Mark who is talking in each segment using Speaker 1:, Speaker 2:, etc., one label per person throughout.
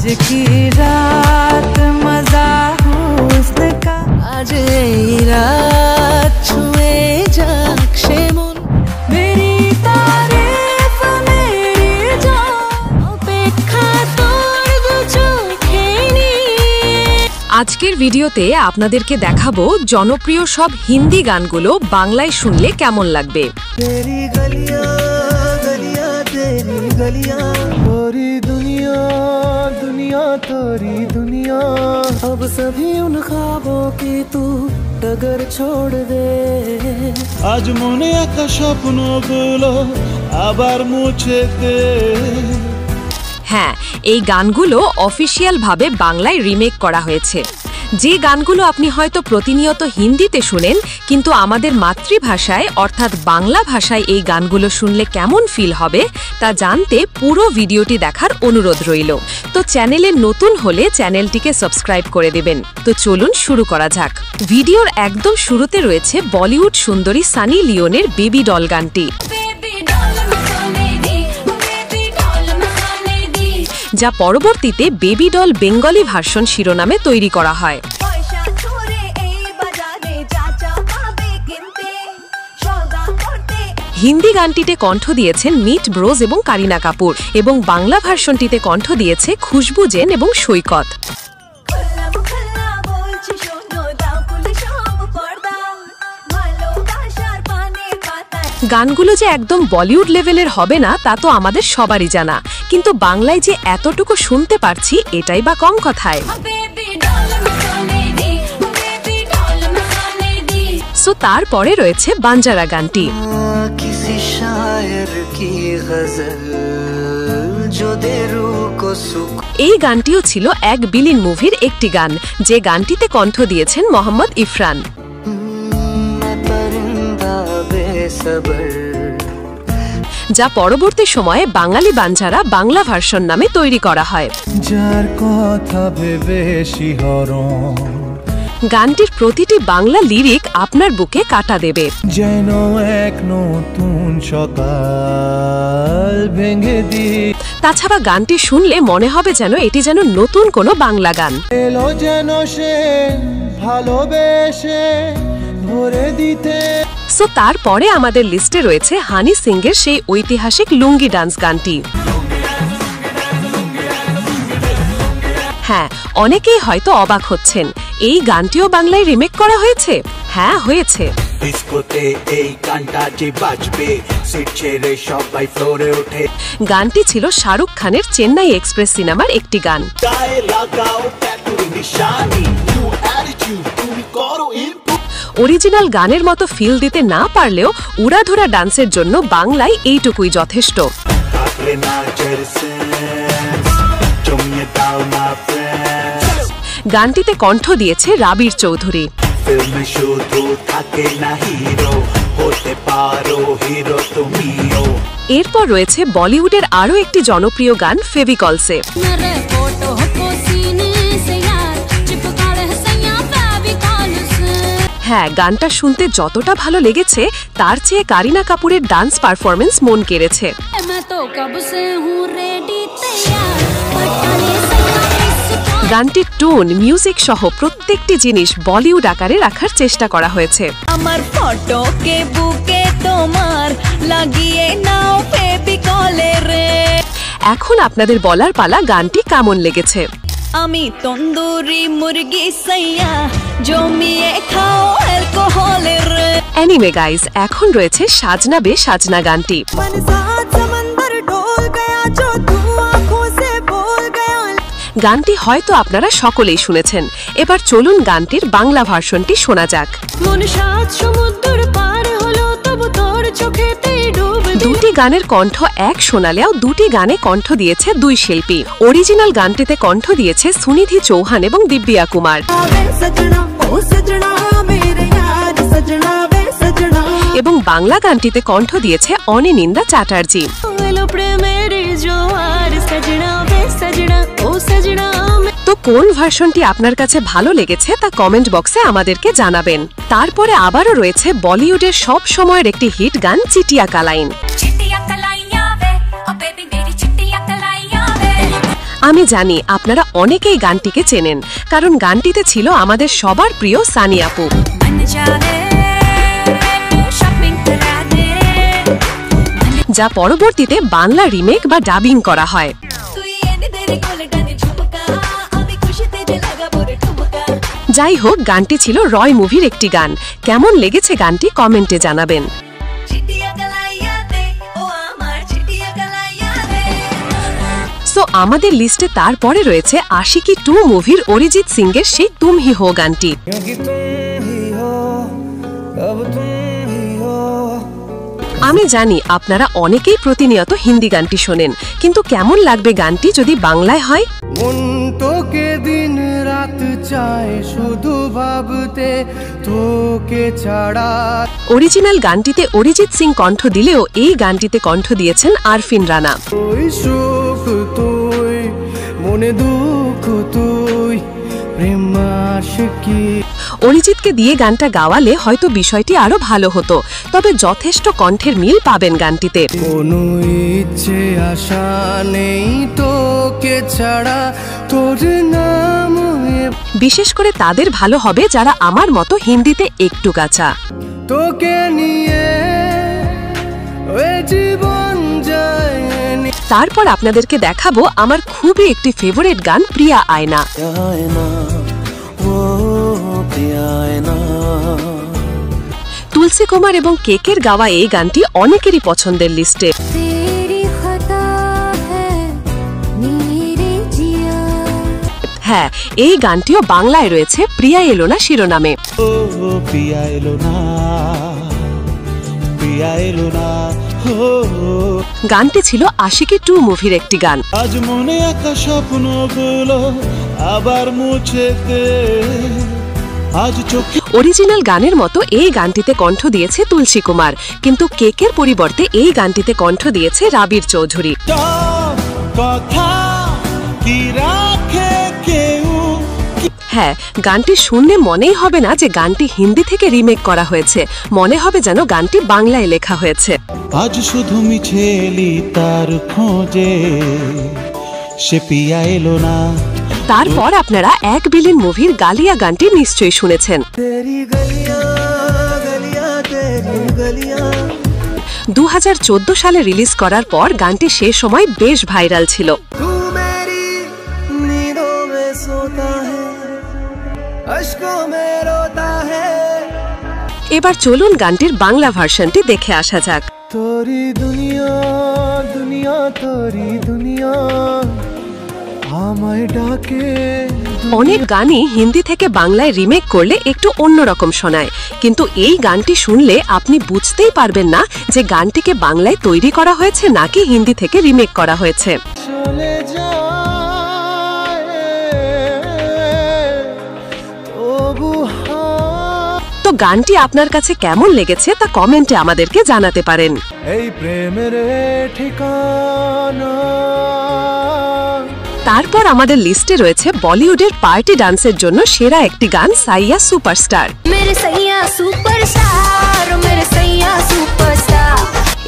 Speaker 1: की रात मजा हुस्न का आज ये रात छुए जाक्षे मन मेरी तारीफ मेरी जान अपेक्षा तोर दु चोखे निये।
Speaker 2: আজকের ভিডিওতে আপনাদেরকে দেখাবো জনপ্রিয় সব হিন্দি গানগুলো বাংলায় শুনলে কেমন লাগবে।
Speaker 3: तेरी गलियां गलियां तेरी गलियां तोरी दुनिया दुनिया तोरी दुनिया अब सभी उन ख्वाबों की तू डगर छोड़ दे आज মনে আঁকা স্বপ্নগুলো আবার মুছে দে।
Speaker 2: হ্যাঁ, এই গানগুলো অফিশিয়াল ভাবে বাংলায় রিমেক করা হয়েছে। যে গানগুলো আপনি হয়তো প্রতিনিয়ত হিন্দিতে শুনেন, কিন্তু আমাদের মাতৃভাষায় অর্থাৎ বাংলা ভাষায় এই গানগুলো শুনলে কেমন ফিল হবে তা জানতে পুরো ভিডিওটি দেখার অনুরোধ রইল। তো চ্যানেলে নতুন হলে চ্যানেলটিকে সাবস্ক্রাইব করে দেবেন। তো চলুন শুরু করা যাক। ভিডিওর একদম শুরুতে রয়েছে বলিউড সুন্দরী সানি লিওনের বেবি ডল গানটি, যা পরবর্তীতে বেবি ডল বেঙ্গলি ভার্সন শিরোনামে তৈরি করা হয়। হিন্দি গানটিতে কণ্ঠ দিয়েছেন মিট ব্রোজ এবং কারিনা কাপুর, এবং বাংলা ভার্সনটিতে কণ্ঠ দিয়েছে খুশবু জেন এবং সৈকত। গানগুলো যে একদম বলিউড লেভেলের হবে না তা তো আমাদের সবারই জানা, কিন্তু বাংলায় যে এতটুকু শুনতে পারছি এটাই বা কম কথায়। সো তারপরে রয়েছে বাঞ্জারা গানটি। এই গানটিও ছিল এক বিলীন মুভির একটি গান, যে গানটিতে কণ্ঠ দিয়েছেন মোহাম্মদ ইরফান, যা পরবর্তী সময়ে বাঙালি বাঞ্জারা বাংলা ভার্সন নামে তৈরি করা হয়।
Speaker 3: যার কথা ভেবে শিহরণ,
Speaker 2: গানটির প্রতিটি বাংলা লিরিক আপনার বুকে কাটা দেবে।
Speaker 3: যেন এক নতুন সকাল ভেঙে দিয়ে,
Speaker 2: তাছাড়া গানটি শুনলে মনে হবে যেন এটি যেন নতুন কোনো বাংলা গান।
Speaker 3: এলো যেন সে ভালোবেসে ভরে দিতে।
Speaker 2: সো তারপরে আমাদের লিস্টে রয়েছে হানি সিংয়ের সেই ঐতিহাসিক লুঙ্গি ডান্স গানটি। হ্যাঁ, অনেকেই হয়তো অবাক হচ্ছেন, এই গানটিও বাংলায় রিমেক করা হয়েছে। হ্যাঁ, হয়েছে। গানটি ছিল শাহরুখ খানের চেন্নাই এক্সপ্রেস সিনেমার একটি গান। অরিজিনাল গানের মতো ফিল দিতে না পারলেও উড়াধুরা ডান্সের জন্য বাংলায় এইটুকুই যথেষ্ট। গানটিতে কণ্ঠ দিয়েছে রাবির চৌধুরী। এরপর রয়েছে বলিউডের আরও একটি জনপ্রিয় গান ফেভিকলসে। হ্যাঁ, গানটা শুনতে যতটা ভালো লেগেছে তার চেয়ে কারিনা কাপুরের ডান্স পারফরমেন্স মন কেড়েছে। গানটির টোন, মিউজিক সহ প্রত্যেকটি জিনিস বলিউড আকারে রাখার চেষ্টা করা হয়েছে।
Speaker 1: আমার ফটোকে বুকে তোমার লাগিয়ে নাও ফেভিকলে রে।
Speaker 2: এখন আপনাদের বলার পালা গানটি কেমন লেগেছে।
Speaker 1: আমি তন্দুরি মুরগি সাইয়া জমিয়ে খাও অ্যালকোহলের রে।
Speaker 2: এনিওয়ে গাইস, এখন রয়েছে সাজনা বে সাজনা গানটি। গানটি হয়তো আপনারা সকলেই শুনেছেন। এবার চলুন গানটির বাংলা ভার্সনটি শোনা যাক। দুটি গানের কণ্ঠ এক শোনালেও দুটি গানে কণ্ঠ দিয়েছে দুই শিল্পী। অরিজিনাল গানটিতে কণ্ঠ দিয়েছে সুনিধি চৌহান এবং দিব্যা কুমার, এবং বাংলা গানটিতে কণ্ঠ দিয়েছে অনিন্দিতা চ্যাটার্জি। তো কোন ভার্সনটি আপনার কাছে ভালো লেগেছে তা কমেন্ট বক্সে আমাদেরকে জানাবেন। তারপরে আবারও রয়েছে বলিউডের সব সময়ের একটি হিট গান চিটিয়া কালাইন। আমি জানি আপনারা অনেকেই গানটিকে চেনেন, কারণ গানটিতে ছিল আমাদের সবার প্রিয় সানি আপু, যা পরবর্তীতে বাংলা রিমেক বা ডাবিং করা হয়। যাই হোক, গানটি ছিল রয় মুভির একটি গান। কেমন লেগেছে গানটি কমেন্টে জানাবেন। সো আমাদের লিস্টে তারপরে রয়েছে আশিকি 2 মুভির অরিজিৎ সিং এর সেই তুম হি হো গানটি। আমি জানি আপনারা অনেকেই প্রতিনিয়ত হিন্দি গানটি শোনেন, কিন্তু কেমন লাগবে গানটি যদি বাংলায় হয়?
Speaker 3: মন তোকে দিন রাত চায় শুধু ভাবতে তোকে ছাড়া।
Speaker 2: অরিজিনাল গানটিতে অরিজিৎ সিং কণ্ঠ দিলেও এই গানটিতে কণ্ঠ দিয়েছেন আরফিন রানা।
Speaker 3: তুই সুখ তুই মনে দুঃখ তুই প্রেম আশিকি।
Speaker 2: অরিজিৎকে দিয়ে গানটা গাওয়ালে হয়তো বিষয়টি আরো ভালো হতো, তবে যথেষ্ট কণ্ঠের মিল পাবেন গানটিতে।
Speaker 3: কোনো ইচ্ছে আশা নেই তোকে ছাড়া তোর নাম।
Speaker 2: বিশেষ করে তাদের ভালো হবে যারা আমার মতো হিন্দিতে একটু কাঁচা।
Speaker 3: তোকে নিয়ে জীবন যায়।
Speaker 2: তারপর আপনাদেরকে দেখাবো আমার খুবই একটি ফেভারিট গান প্রিয়া আয়না। তুলসী কুমার এবং কেকের গাওয়া এই গানটি অনেকেরই পছন্দের লিস্টে। হ্যাঁ, এই গানটিও বাংলায় রয়েছে প্রিয়া এলো না শিরোনামে।
Speaker 3: প্রিয়া এলো না, প্রিয়া এলো না।
Speaker 2: গানটি ছিল আশিকি 2 মুভির একটি গান।
Speaker 3: আজ মনে একা স্বপ্নগুলো আবার মুছে দে। আজ চোখে
Speaker 2: অরিজিনাল গানের মতো এই গানটিতে কণ্ঠ দিয়েছে তুলসী কুমার, কিন্তু কেকের পরিবর্তে এই গানটিতে কণ্ঠ দিয়েছে রাবির চৌধুরী।
Speaker 3: কথা কি রাখে কেউ।
Speaker 2: হ্যাঁ, গানটি শুনলে মনেই হবে না যে গানটি হিন্দি থেকে রিমেক করা হয়েছে, মনে হবে যেন গানটি বাংলায় লেখা হয়েছে।
Speaker 3: আজ শুধু মিছেলি তার খোঁজে সে পিয়া এলো না।
Speaker 2: তারপর আপনারা 1 বিলিয়ন মুভির গালিয়া গানটি নিশ্চয়ই শুনেছেন। 2014 সালে রিলিজ করার পর গানটি সে সময় বেশ ভাইরাল ছিল। এবার চলুন গানটির বাংলা ভার্সনটি দেখে আসা যাক।
Speaker 3: তোরি দুনিয়া দুনিয়া তোরি দুনিয়া আমায় ডাকে।
Speaker 2: অনেক গানই হিন্দি থেকে বাংলায় রিমেক করলে একটু অন্যরকম শোনায়, কিন্তু এই গানটি শুনলে আপনি বুঝতেই পারবেন না যে গানটিকে বাংলায় তৈরি করা হয়েছে নাকি হিন্দি থেকে রিমেক করা হয়েছে।
Speaker 3: চলে যায় তবু
Speaker 2: তো গানটি আপনার কাছে কেমন লেগেছে তা কমেন্টে আমাদেরকে জানাতে পারেন।
Speaker 3: এই প্রেমের ঠিকানা।
Speaker 2: তারপর আমাদের লিস্টে রয়েছে বলিউডের পার্টি ডান্সের জন্য সেরা একটি গান সাইয়া সুপারস্টার।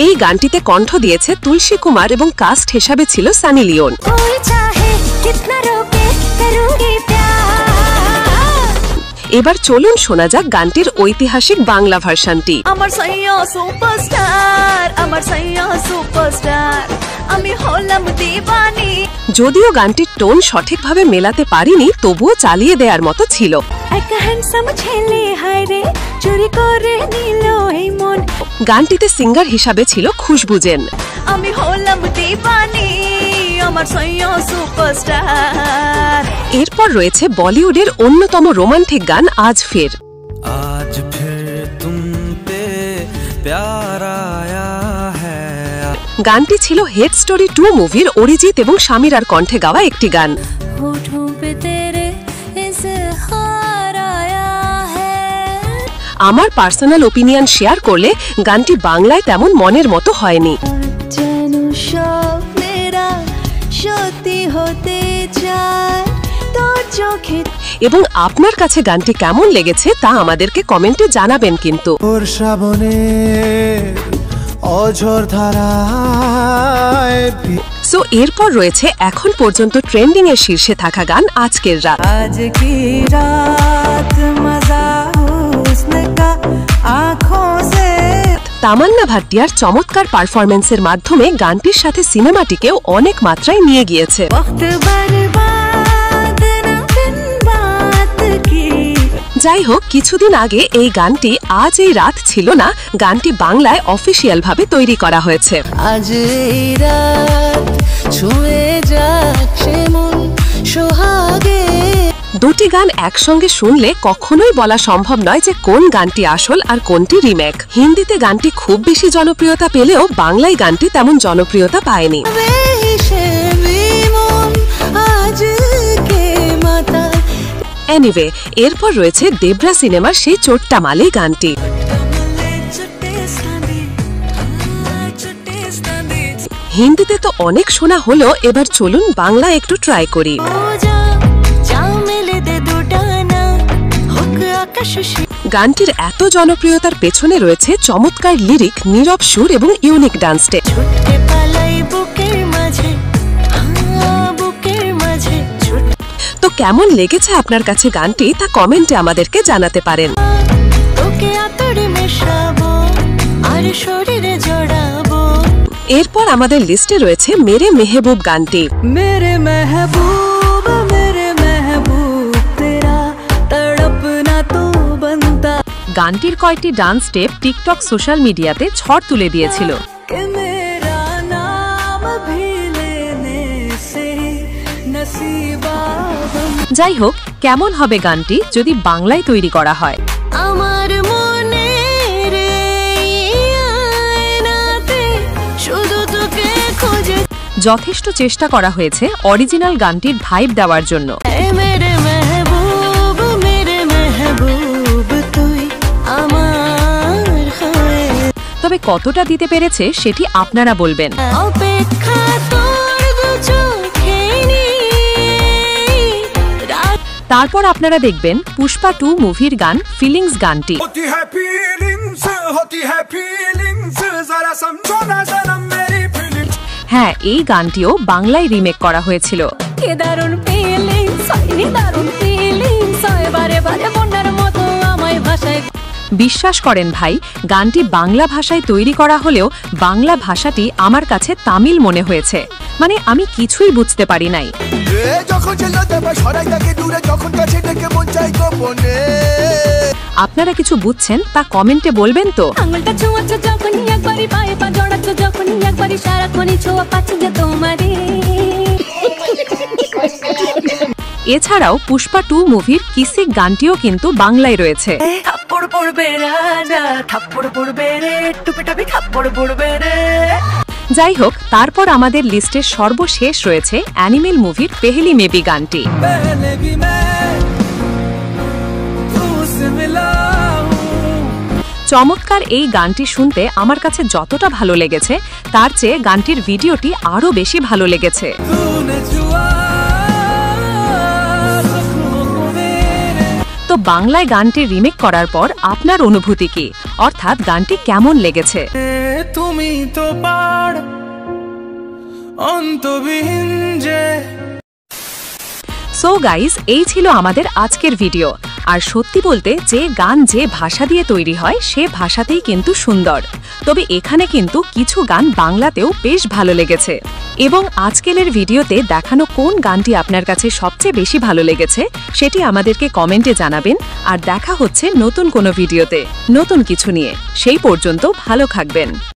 Speaker 2: এই গানটিতে কণ্ঠ দিয়েছে তুলসী কুমার এবং কাস্ট হিসাবে ছিল সানি লিওন। এবার চলুন শোনা যাক গানটির ঐতিহাসিক বাংলা ভার্সনটি।
Speaker 1: আমার সাইয়া সুপারস্টার, আমার সাইয়া সুপারস্টার, আমি হলাম দিবানি।
Speaker 2: যদিও গানটির টোন সঠিকভাবে মেলাতে পারিনি, তবুও চালিয়ে দেওয়ার মতো ছিল।
Speaker 1: এক হ্যান্ডসাম ছেলে হায় রে চুরি করে নিল এই মন।
Speaker 2: গানটিতে সিঙ্গার হিসাবে ছিল খুশবু জেন।
Speaker 1: আমি হলাম দিবানি, আমার সাইয়া সুপারস্টার।
Speaker 2: এরপর রয়েছে বলিউডের অন্যতম রোমান্টিক গান আজ ফির।
Speaker 3: আজ ফির তুম পে প্যার আয়া হ্যায়।
Speaker 2: গানটি ছিল হেড স্টোরি 2 মুভির অরিজিৎ এবং শামিরার কণ্ঠে গাওয়া একটি গান। আমার পার্সোনাল ওপিনিয়ন শেয়ার করলে গানটি বাংলায় তেমন মনের মতো হয়নি। এবং আপনার কাছে গানটি কেমন লেগেছে তা আমাদেরকে কমেন্টে জানাবেন কিন্তু।
Speaker 3: ওর শ্রাবণে অঝোর ধারায়।
Speaker 2: সো এরপর রয়েছে এখন পর্যন্ত ট্রেন্ডিং এর শীর্ষে থাকা গান আজকের রাত।
Speaker 1: आज की रात मजा हुस्न का आँखों से।
Speaker 2: তামান্না ভাটিয়ার চমৎকার পারফরম্যান্সের মাধ্যমে গানটির সাথে সিনেমাটিকেও অনেক মাত্রায় নিয়ে গিয়েছে।
Speaker 1: वक्त बर्बाद न बिन बात की।
Speaker 2: যাই হোক, কিছুদিন আগে এই গানটি আজ এই রাত ছিল না, গানটি বাংলায় অফিসিয়াল ভাবে তৈরি করা হয়েছে।
Speaker 1: आज এই রাত ছুঁয়ে যাক সে মন সোহাগে।
Speaker 2: দুটি গান একসঙ্গে শুনলে কখনোই বলা সম্ভব নয় যে কোন গানটি আসল আর কোনটি রিমেক। হিন্দিতে গানটি খুব বেশি জনপ্রিয়তা পেলেও বাংলায় গানটি তেমন জনপ্রিয়তা পায়নি। এনিওয়ে, এরপর রয়েছে দেবরা সিনেমার সেই চোট্টা মালে গানটি। হিন্দিতে তো অনেক শোনা হলো, এবার চলুন বাংলা একটু ট্রাই করি। গানটির এত জনপ্রিয়তার পেছনে রয়েছে চমৎকার লিরিক, নীরব সুর এবং ইউনিক ডান্স স্টেপ। তো কেমন লেগেছে আপনার কাছে গানটি, তা কমেন্টে আমাদেরকে জানাতে পারেন। এরপর আমাদের লিস্টে রয়েছে মেরে মেহবুব গানটি।
Speaker 1: मेरे महबूब तेरा तड़पना तो बनता।
Speaker 2: গানটির কয়েকটি ডান্স স্টেপ টিকটক সোশ্যাল মিডিয়াতে ঝড় তুলে দিয়েছিল।
Speaker 1: कि मेरा नाम भी लेने से नसीबा बन।
Speaker 2: যাই হোক, কেমন হবে গানটি যদি বাংলায় তৈরি করা হয়?
Speaker 1: আমার মনের এই আয়নাতে শুধু তোকে খোঁজে।
Speaker 2: যথেষ্ট চেষ্টা করা হয়েছে অরিজিনাল গানটির ভাইব দেওয়ার জন্য।
Speaker 1: मेरे महबूब তুই আমার হয়ে।
Speaker 2: তবে কতটা দিতে পেরেছে সেটি আপনারা বলবেন।
Speaker 1: অপেক্ষা তোর দু চোখে নেই।
Speaker 2: তারপর আপনারা দেখবেন পুষ্পা 2 মুভির গান ফিলিংস গানটি।
Speaker 4: होती है फीलिंग्स जरा समझो ना जन्म मेरी फीलिंग्स।
Speaker 2: হ্যাঁ, এই গানটিও বাংলায় রিমেক করা হয়েছিল।
Speaker 1: কি দারুণ ফিলিংস, হয়নি দারুণ ফিলিংস, বারে বারে বন্যার মতো আমায় ভাষায়।
Speaker 2: বিশ্বাস করেন ভাই, গানটি বাংলা ভাষায় তৈরি করা হলেও বাংলা ভাষাটি আমার কাছে তামিল মনে হয়েছে। মানে আমি কিছুই বুঝতে পারি নাই। আপনারা কিছু বুঝছেন তা কমেন্টে বলবেন তো।
Speaker 1: আঙুলটা ছোঁয়াচ্ছ যখনই একবারই, পায়ে পা জড়াচ্ছ যখনই একবারই, সারাক্ষণই ছোঁয়া পাচ্ছ যে তোমারে।
Speaker 2: এছাড়াও পুষ্পা 2 মুভির কিসিক গানটিও কিন্তু বাংলায় রয়েছে।
Speaker 1: থাপ্পড় পড়বে রাজা, থাপ্পড় পড়বে রে, টুপিটাপি থাপ্পড় পড়বে রে।
Speaker 2: যাই হোক, তারপর আমাদের লিস্টের সর্বশেষ রয়েছে অ্যানিমেল মুভির পেহেলি মেবি গানটি। চমৎকার এই গানটি শুনতে আমার কাছে যতটা ভালো লেগেছে, তার চেয়ে গানটির ভিডিওটি আরো বেশি ভালো লেগেছে। তো বাংলায় গানটি রিমেক করার পর আপনার অনুভূতি কি, অর্থাৎ গানটি কেমন লেগেছে?
Speaker 4: তুমি তো পাড় অন্তবিহীন যে।
Speaker 2: সো গাইস, এই ছিল আমাদের আজকের ভিডিও। আর সত্যি বলতে, যে গান যে ভাষা দিয়ে তৈরি হয় সে ভাষাতেই কিন্তু সুন্দর। তবে এখানে কিন্তু কিছু গান বাংলাতেও বেশ ভালো লেগেছে। এবং আজকের ভিডিওতে দেখানো কোন গানটি আপনার কাছে সবচেয়ে বেশি ভালো লেগেছে সেটি আমাদেরকে কমেন্টে জানাবেন। আর দেখা হচ্ছে নতুন কোনো ভিডিওতে নতুন কিছু নিয়ে। সেই পর্যন্ত ভালো থাকবেন।